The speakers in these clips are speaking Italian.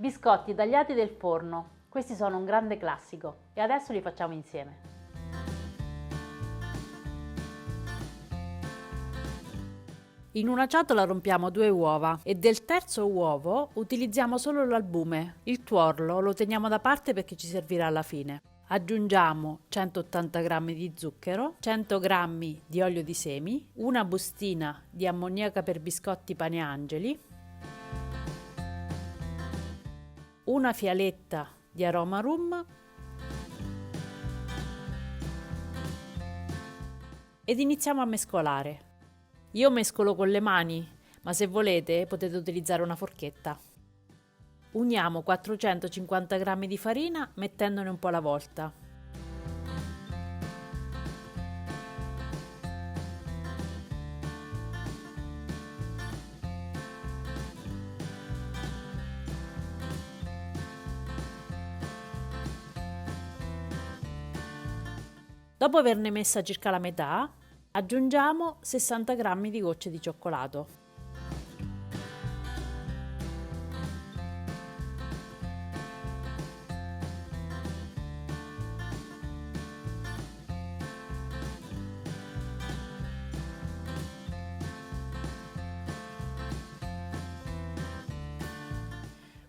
Biscotti tagliati del forno. Questi sono un grande classico e adesso li facciamo insieme. In una ciotola rompiamo 2 uova e del terzo uovo utilizziamo solo l'albume. Il tuorlo lo teniamo da parte perché ci servirà alla fine. Aggiungiamo 180 g di zucchero, 100 g di olio di semi, una bustina di ammoniaca per biscotti Pane Angeli, una fialetta di aroma rum ed iniziamo a mescolare. Io mescolo con le mani, ma se volete potete utilizzare una forchetta. Uniamo 450 g di farina mettendone un po' alla volta. Dopo averne messa circa la metà, aggiungiamo 60 g di gocce di cioccolato.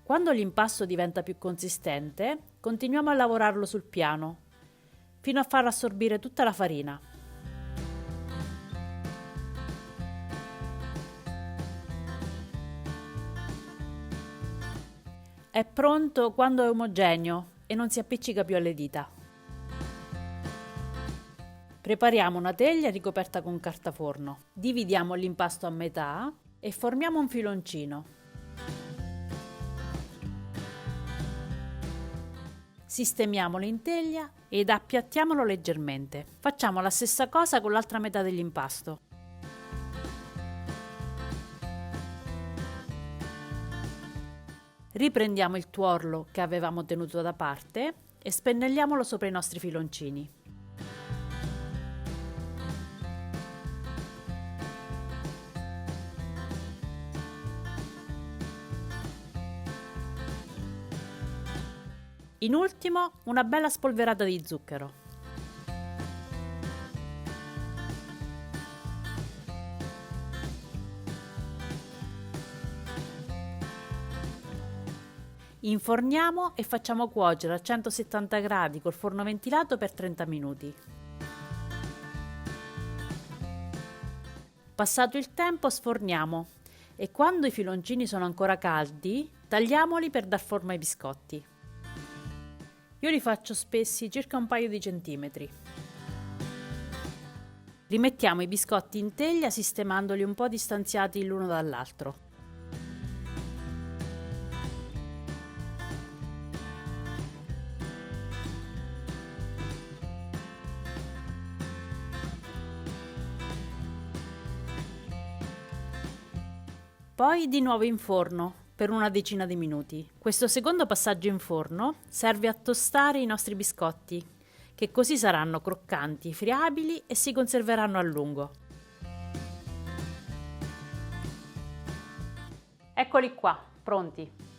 Quando l'impasto diventa più consistente, continuiamo a lavorarlo sul piano, fino a far assorbire tutta la farina. È pronto quando è omogeneo e non si appiccica più alle dita. Prepariamo una teglia ricoperta con carta forno. Dividiamo l'impasto a metà e formiamo un filoncino. Sistemiamolo in teglia ed appiattiamolo leggermente. Facciamo la stessa cosa con l'altra metà dell'impasto. Riprendiamo il tuorlo che avevamo tenuto da parte e spennelliamolo sopra i nostri filoncini. In ultimo, una bella spolverata di zucchero. Inforniamo e facciamo cuocere a 170 gradi col forno ventilato per 30 minuti. Passato il tempo sforniamo e quando i filoncini sono ancora caldi, tagliamoli per dar forma ai biscotti. Io li faccio spessi circa un paio di centimetri. Rimettiamo i biscotti in teglia sistemandoli un po' distanziati l'uno dall'altro. Poi di nuovo in forno per una decina di minuti. Questo secondo passaggio in forno serve a tostare i nostri biscotti, che così saranno croccanti, friabili e si conserveranno a lungo. Eccoli qua, pronti!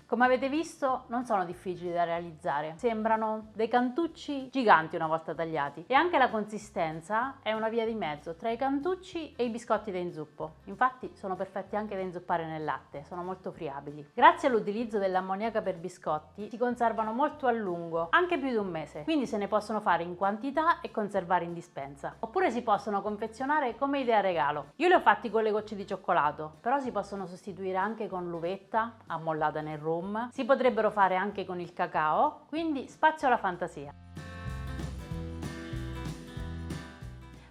Come avete visto non sono difficili da realizzare, sembrano dei cantucci giganti una volta tagliati e anche la consistenza è una via di mezzo tra i cantucci e i biscotti da inzuppo, infatti sono perfetti anche da inzuppare nel latte, sono molto friabili. Grazie all'utilizzo dell'ammoniaca per biscotti si conservano molto a lungo, anche più di un mese, quindi se ne possono fare in quantità e conservare in dispensa. Oppure si possono confezionare come idea regalo. Io li ho fatti con le gocce di cioccolato, però si possono sostituire anche con l'uvetta ammollata nel rum. Si potrebbero fare anche con il cacao, quindi spazio alla fantasia.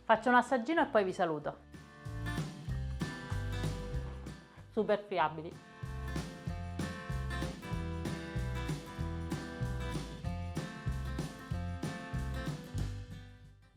Faccio un assaggino e poi vi saluto. Super friabili.